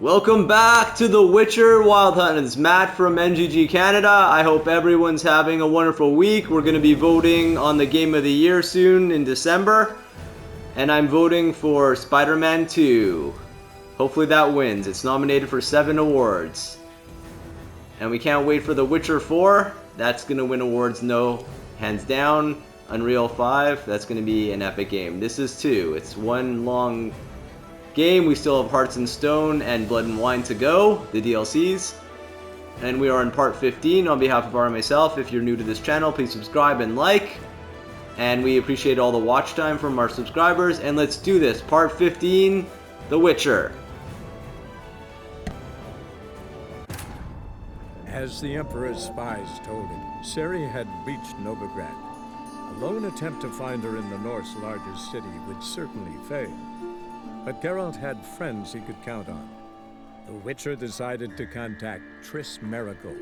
Welcome back to The Witcher Wild Hunt. It's Matt from NGG Canada. I hope everyone's having a wonderful week. We're going to be voting on the Game of the Year soon in December. And I'm voting for Spider-Man 2. Hopefully that wins. It's nominated for 7 awards. And we can't wait for The Witcher 4. That's going to win awards, no, hands down. Unreal 5, that's going to be an epic game. This is 2. It's one long game. We still have Hearts and Stone and Blood and Wine to go, the DLCs. And we are in part 15. On behalf of Ara and myself, if you're new to this channel, please subscribe and like. And we appreciate all the watch time from our subscribers. And let's do this. Part 15, The Witcher. As the Emperor's spies told him, Ciri had reached Novigrad. A lone attempt to find her in the North's largest city would certainly fail. But Geralt had friends he could count on. The Witcher decided to contact Triss Merigold.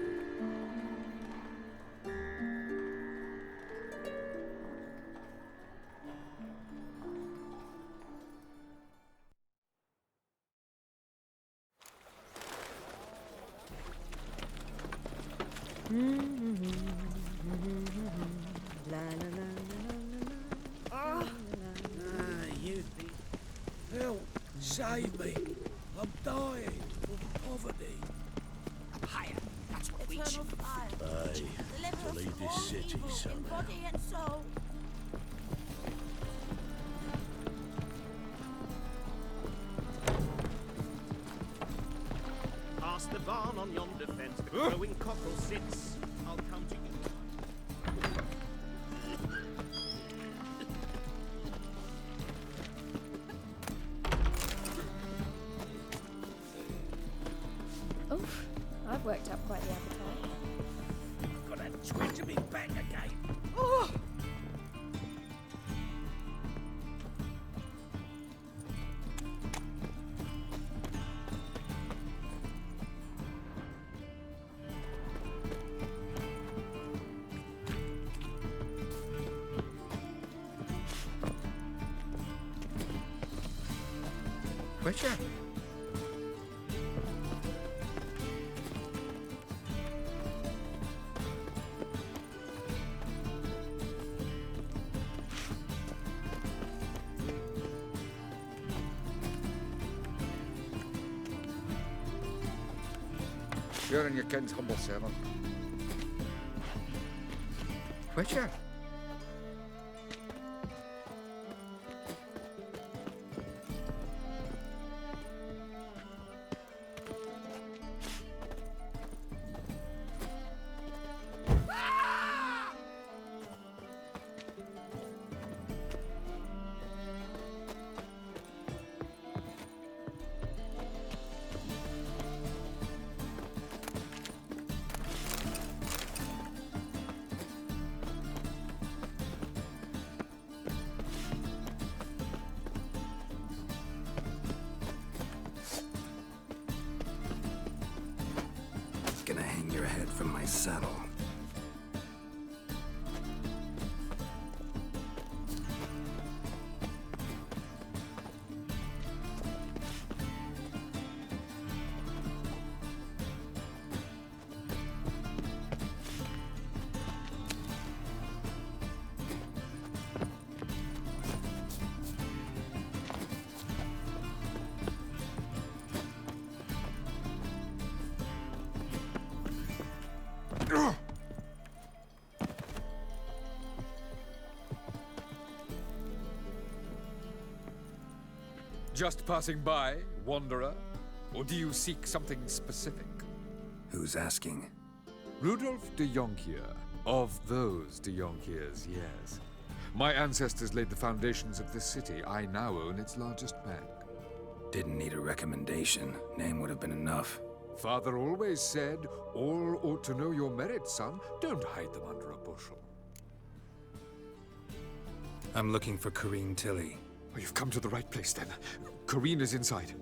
Help! Save me! I'm dying from poverty. Higher. That's what we Eternal fire. Aye, Deliver to us leave from this all city evil in somehow. body and soul. Past the barn on yonder fence, the crowing cockle sits. I'll come to you. Oof, I've worked up quite the appetite. Got a twinge of me back again. Witcher? You're in your king's humble servant. Witcher? Gonna hang your head from my saddle. Just passing by, wanderer? Or do you seek something specific? Who's asking? Rudolf de Jonkier. Of those de Jonkiers, yes. My ancestors laid the foundations of this city. I now own its largest bank. Didn't need a recommendation. Name would have been enough. Father always said, all ought to know your merits, son. Don't hide them under a bushel. I'm looking for Corrine Tilly. Oh, you've come to the right place, then. Corrine is inside.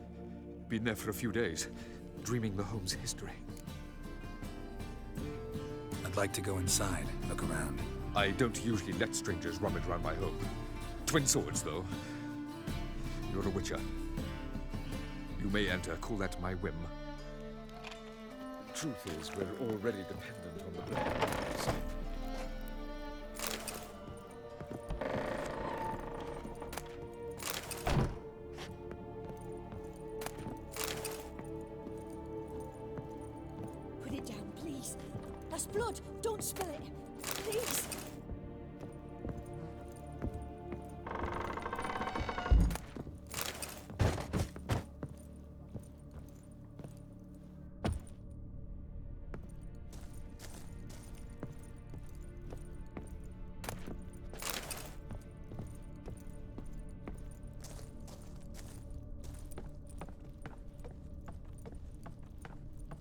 Been there for a few days, dreaming the home's history. I'd like to go inside, look around. I don't usually let strangers rummage around my home. Twin swords, though. You're a witcher. You You may enter, call at my whim. The truth is, we're already dependent on the blood. Put it down, please. That's blood. Don't spill it. Please.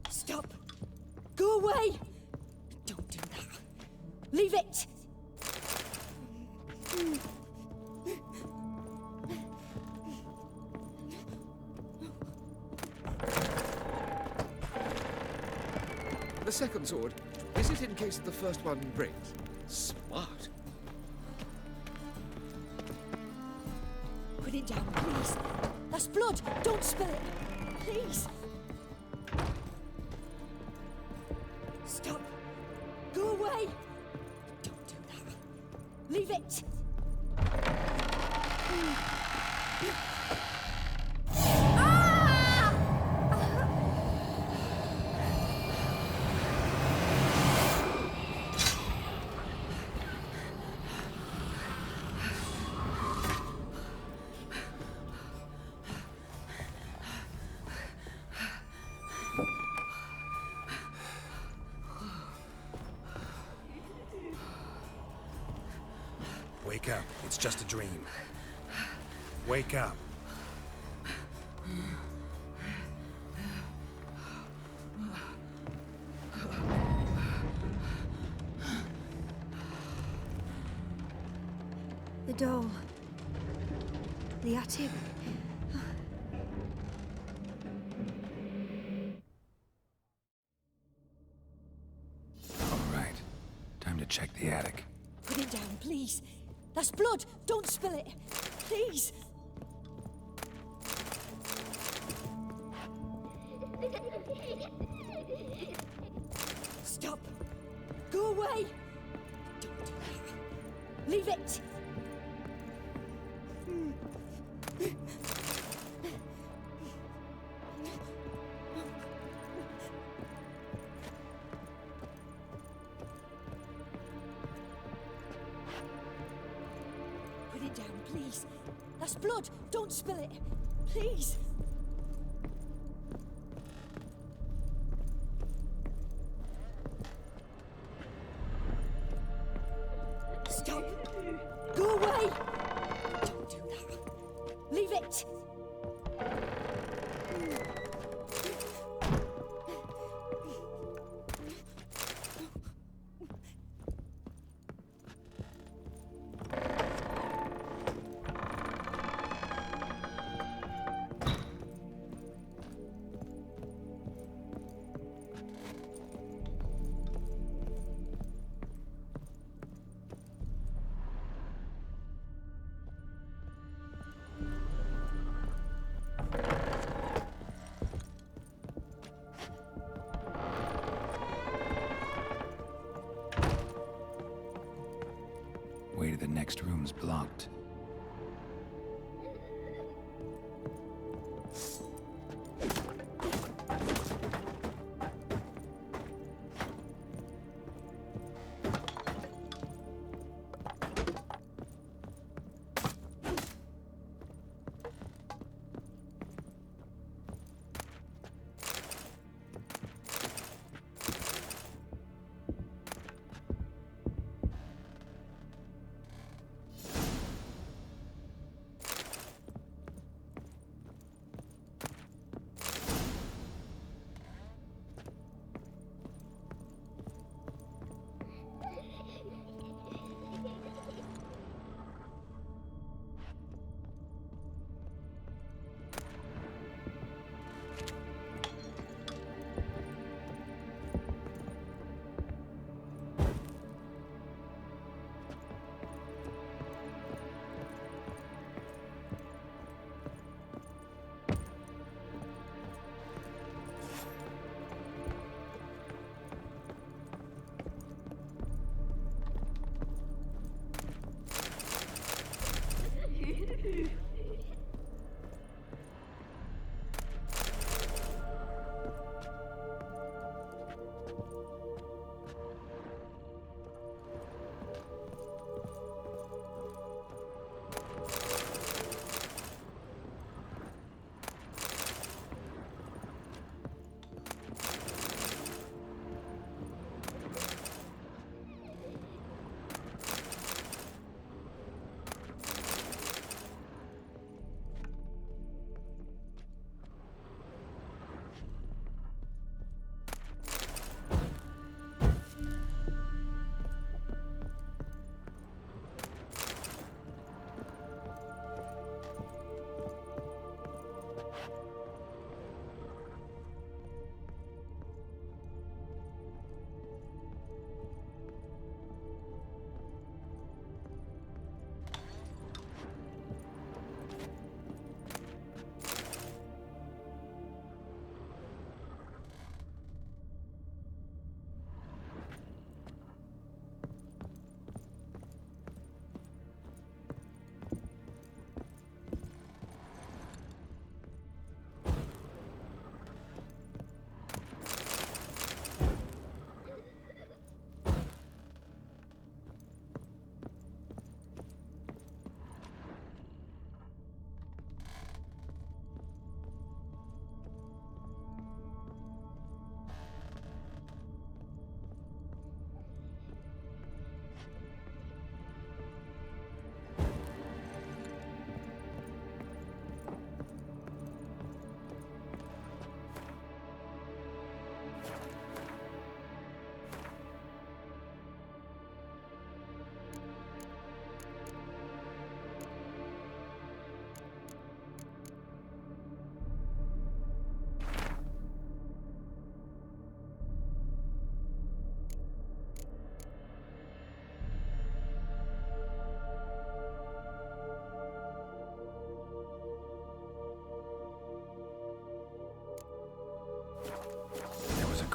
Stop. Go away. Don't do that. Leave it. The second sword, is it in case the first one breaks? Smart. Put it down, please. That's blood. Don't spill it. Please. Stop. Go away. Don't do that. Leave it. Wake up. It's just a dream. Wake up. The doll. The attic. All right. Time to check the attic. Put it down, please. That's blood. Don't spill it. Please. Stop. Go away. Don't do that. Leave it. Put it down, please. That's blood. Don't spill it. Please. Stop. Go away. Don't do that. Leave it.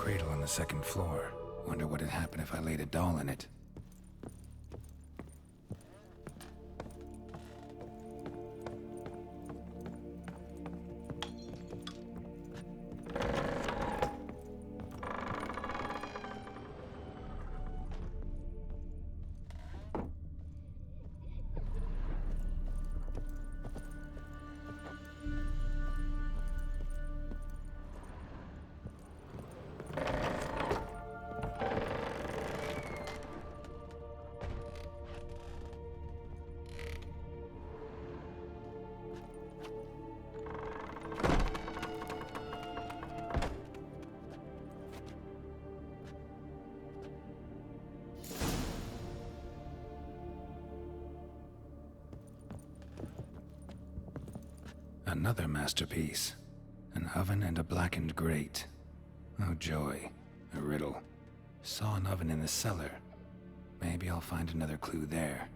cradle on the second floor. Wonder what'd happen if I laid a doll in it. Another masterpiece. An oven and a blackened grate. Oh joy. A riddle. Saw an oven in the cellar. Maybe I'll find another clue there.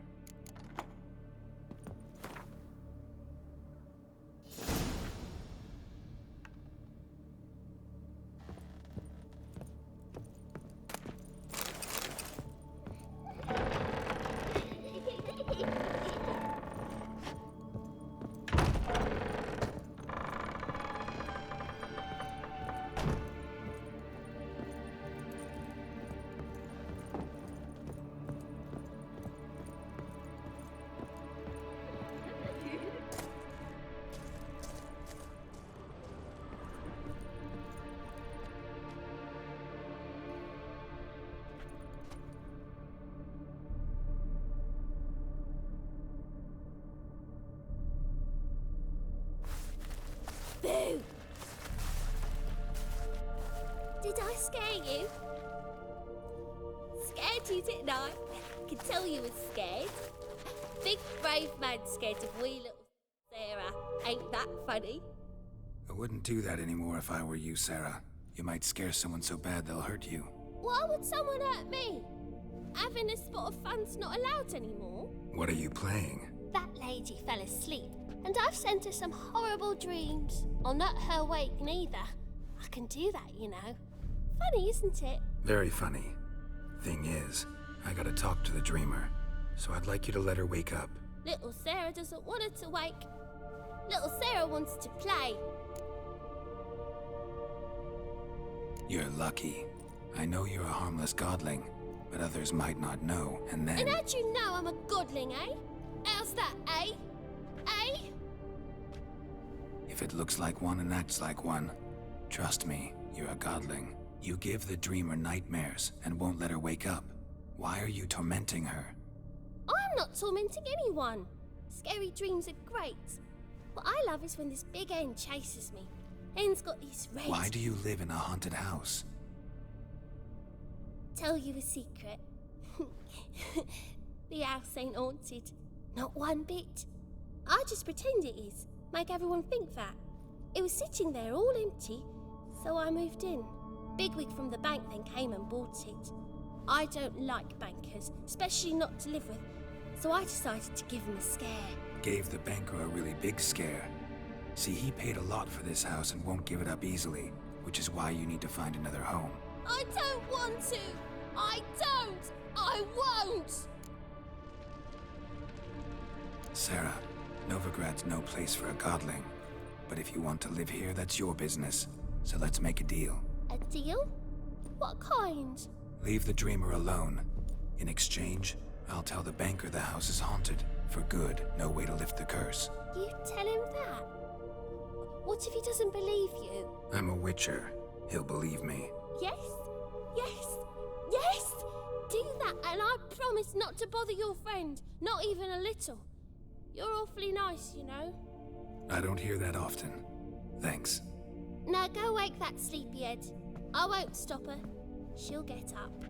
Boo! Did I scare you? Scared you, didn't I? Can tell you was scared. Big brave man scared of wee little Sarah. Ain't that funny? I wouldn't do that anymore if I were you, Sarah. You might scare someone so bad they'll hurt you. Why would someone hurt me? Having a spot of fun's not allowed anymore. What are you playing? That lady fell asleep, and I've sent her some horrible dreams. I'll not her wake neither. I can do that, you know. Funny, isn't it? Very funny. Thing is, I gotta talk to the dreamer, so I'd like you to let her wake up. Little Sarah doesn't want her to wake. Little Sarah wants to play. You're lucky. I know you're a harmless godling, but others might not know, and then... And how'd you know I'm a godling, eh? How's that, eh? Eh? If it looks like one and acts like one, trust me, you're a godling. You give the dreamer nightmares and won't let her wake up. Why are you tormenting her? I'm not tormenting anyone. Scary dreams are great. What I love is when this big hen chases me. Hen's got these red... Why do you live in a haunted house? Tell you a secret. The house ain't haunted. Not one bit. I just pretend it is. Make everyone think that. It was sitting there all empty, so I moved in. Bigwig from the bank then came and bought it. I don't like bankers, especially not to live with, so I decided to give him a scare. Gave the banker a really big scare. See, he paid a lot for this house and won't give it up easily, which is why you need to find another home. I don't want to! I don't! I won't! Sarah, Novigrad's no place for a godling. But if you want to live here, that's your business. So let's make a deal. A deal? What kind? Leave the dreamer alone. In exchange, I'll tell the banker the house is haunted. For good, no way to lift the curse. You tell him that? What if he doesn't believe you? I'm a witcher. He'll believe me. Yes? Yes? Yes! Do that and I promise not to bother your friend. Not even a little. You're awfully nice, you know. I don't hear that often. Thanks. Now go wake that sleepyhead. I won't stop her. She'll get up.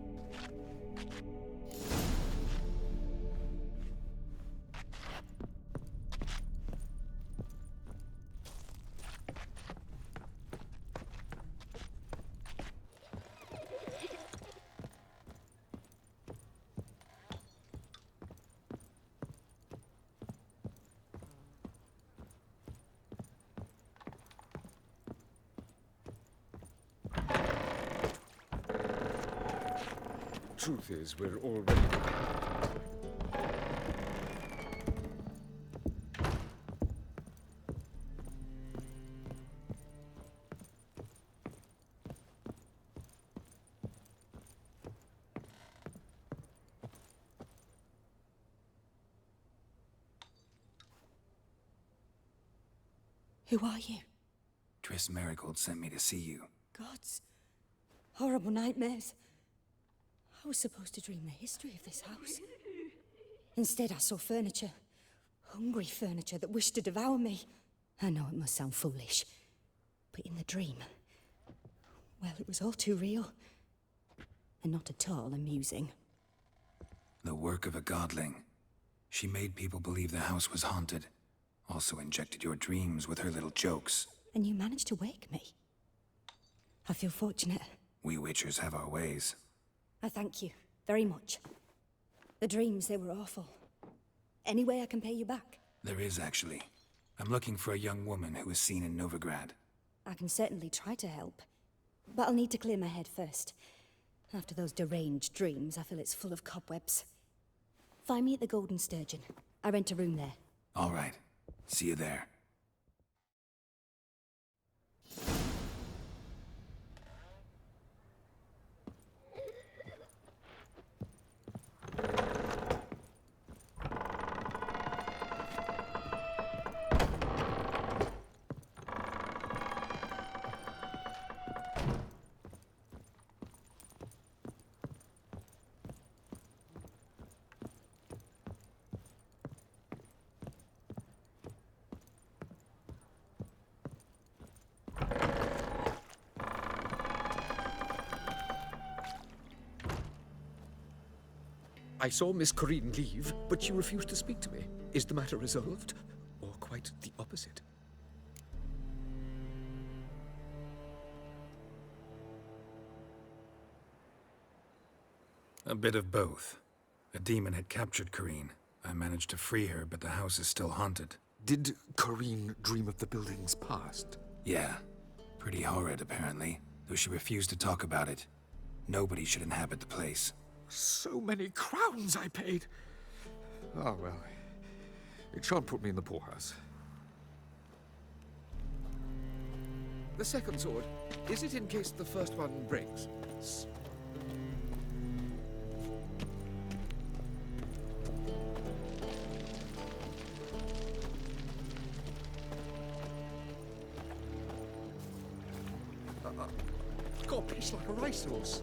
truth is, we're already... Who are you? Triss Marigold sent me to see you. Gods. Horrible nightmares. I was supposed to dream the history of this house. Instead, I saw furniture. Hungry furniture that wished to devour me. I know it must sound foolish, but in the dream, well, it was all too real. And not at all amusing. The work of a godling. She made people believe the house was haunted. Also injected your dreams with her little jokes. And you managed to wake me. I feel fortunate. We Witchers have our ways. I thank you very much. The dreams, they were awful. Any way I can pay you back? There is, actually. I'm looking for a young woman who was seen in Novigrad. I can certainly try to help. But I'll need to clear my head first. After those deranged dreams, I feel it's full of cobwebs. Find me at the Golden Sturgeon. I rent a room there. All right. See you there. I saw Miss Corinne leave, but she refused to speak to me. Is the matter resolved? Or quite the opposite? A bit of both. A demon had captured Corinne. I managed to free her, but the house is still haunted. Did Corinne dream of the building's past? Yeah. Pretty horrid, apparently. Though she refused to talk about it. Nobody should inhabit the place. So many crowns I paid. Oh, well. It shan't put me in the poorhouse. The second sword, is it in case the first one breaks? Got pitched like a racehorse.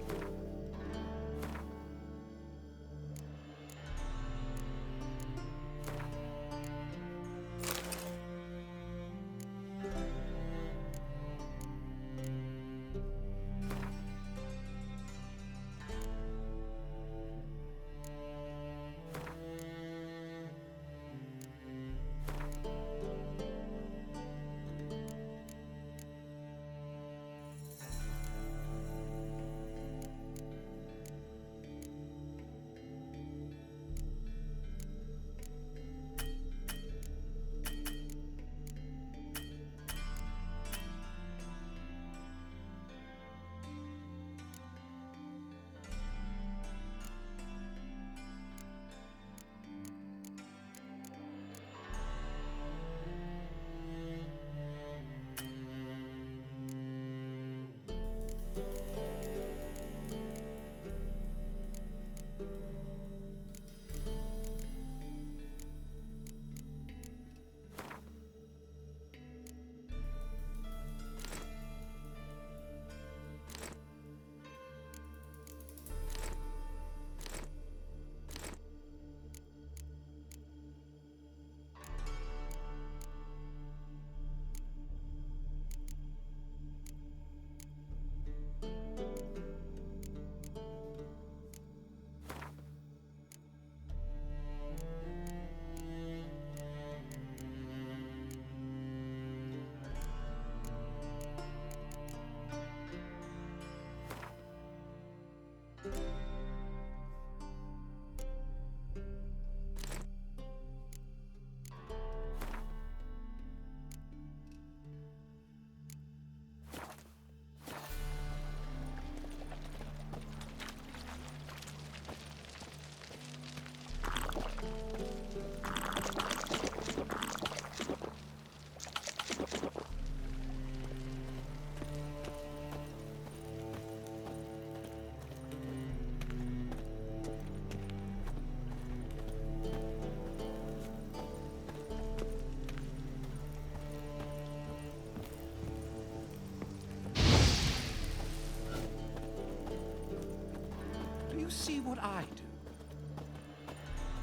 see what I do.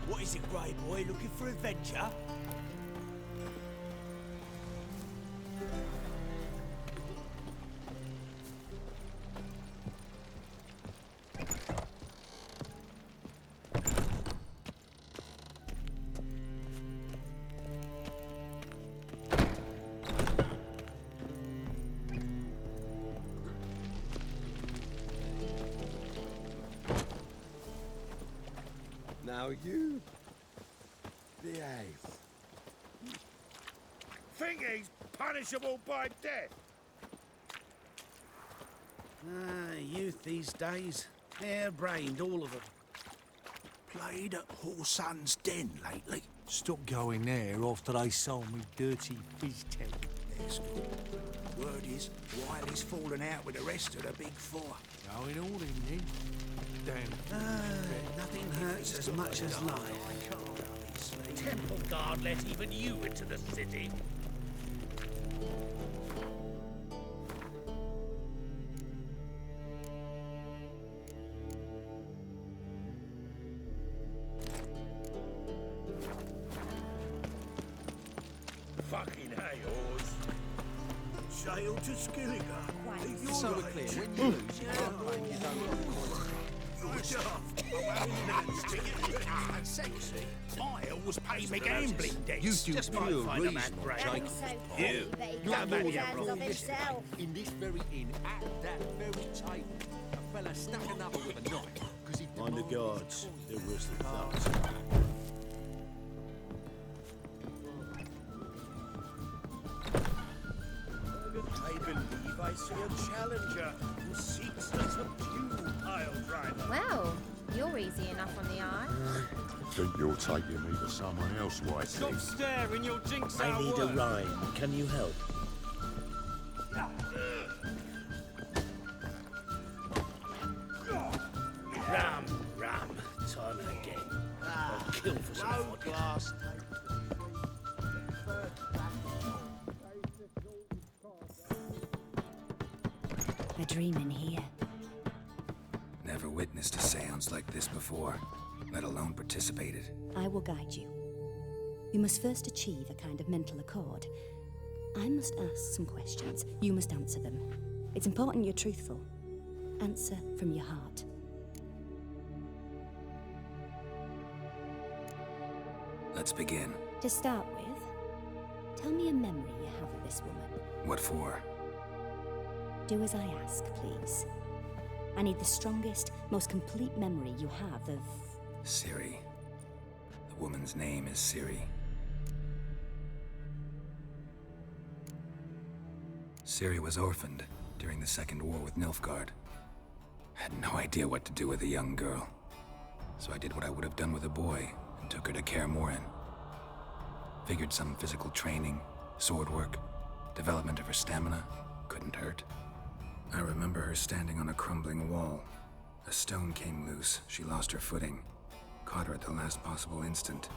What is it, Grey Boy? Looking for adventure? Now you behave. Think he's punishable by death? Youth these days. Hair-brained, all of them. Played at Whoreson's Den lately. Stop going there after they sold me dirty fizz tank. That's good. Word is, Wiley's fallen out with the rest of the big four. Going all in then. Damn. Nothing hurts as much as life. Temple Guard let even you into the city. Fucking hay-horse. Sail to Skillinger. So we're clear, when you lose, you can't blame your And sexy. I always pay me gambling debts. You do just pure might find a man reason, brave. Jake. You. You're Go more back than here, wrong yesterday. In this very inn, at that very table, a fella stuck another with a knife because he On the guards, they're worse than thugs. I believe I see a challenger who seeks to subdue pile driver. Well, you're easy enough on the eye. Think you're taking me to someone else, Whitey? Stop staring, you'll jinx I our need a work. rhyme. Can you help? Ram, time again. I'll kill for some vodka. Glass. A dream in here. Never witnessed a seance like this before, let alone participated. I will guide you. You must first achieve a kind of mental accord. I must ask some questions. You must answer them. It's important you're truthful. Answer from your heart. Let's begin. To start with, tell me a memory you have of this woman. What for? Do as I ask, please. I need the strongest, most complete memory you have of... Ciri. The woman's name is Ciri. Ciri was orphaned during the Second War with Nilfgaard. Had no idea what to do with a young girl. So I did what I would have done with a boy and took her to Kaer Morhen. Figured some physical training, sword work, development of her stamina couldn't hurt. I remember her standing on a crumbling wall. A stone came loose, she lost her footing. Caught her at the last possible instant.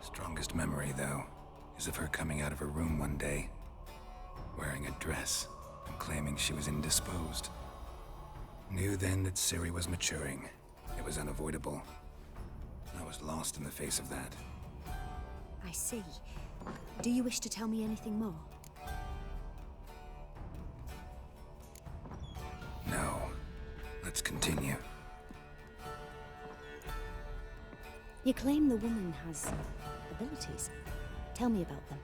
Strongest memory, though, is of her coming out of her room one day, wearing a dress and claiming she was indisposed. Knew then that Ciri was maturing. It was unavoidable. I was lost in the face of that. I see. Do you wish to tell me anything more? No. Let's continue. You claim the woman has abilities. Tell me about them.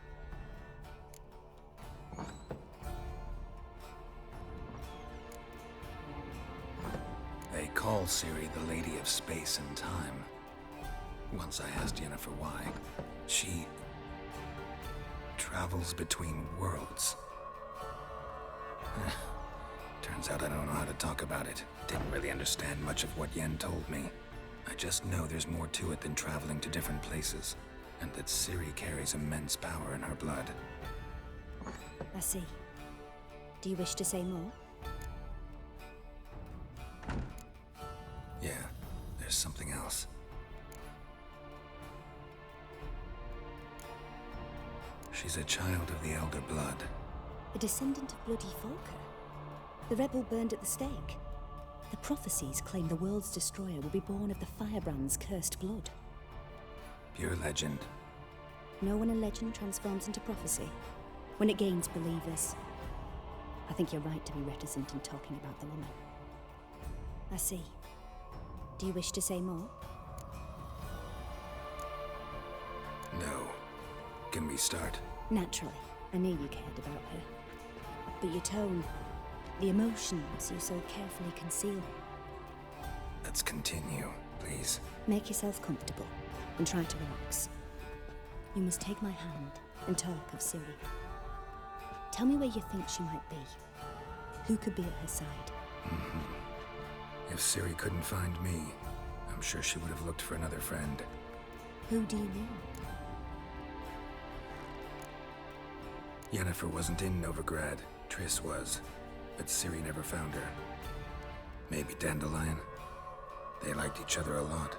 They call Ciri the Lady of Space and Time. Once I asked Yennefer why. She travels between worlds. Turns out I don't know how to talk about it. Didn't really understand much of what Yen told me. I just know there's more to it than traveling to different places, and that Ciri carries immense power in her blood. I see. Do you wish to say more? Yeah, there's something else. She's a child of the Elder Blood. A descendant of bloody Volker. The rebel burned at the stake. The prophecies claim the world's destroyer will be born of the firebrand's cursed blood. Pure legend. Know when a legend transforms into prophecy? When it gains believers. I think you're right to be reticent in talking about the woman. I see. Do you wish to say more? No. Can we start? Naturally. I knew you cared about her. But your tone, the emotions you so carefully conceal. Let's continue, please. Make yourself comfortable and try to relax. You must take my hand and talk of Ciri. Tell me where you think she might be. Who could be at her side? If Ciri couldn't find me, I'm sure she would have looked for another friend. Who do you mean? Yennefer wasn't in Novigrad. Triss was. But Ciri never found her. Maybe Dandelion? They liked each other a lot.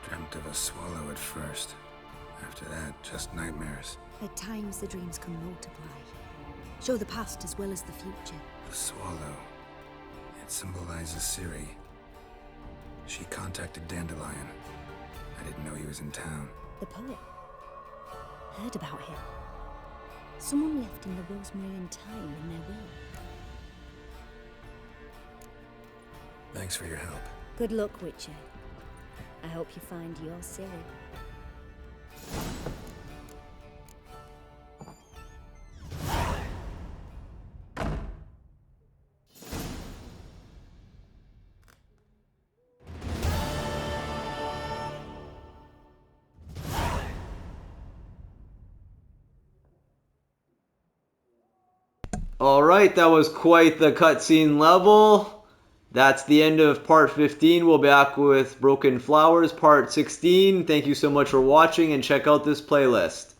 Dreamt of a swallow at first. After that, just nightmares. At times the dreams can multiply. Show the past as well as the future. The swallow. It symbolizes Ciri. She contacted Dandelion. I didn't know he was in town. The poet. Heard about him. Someone left him the Rosemary time in their will. Thanks for your help. Good luck, Witcher. I hope you find your Ciri. Alright, that was quite the cutscene level. That's the end of part 15. We'll be back with Broken Flowers part 16. Thank you so much for watching and check out this playlist.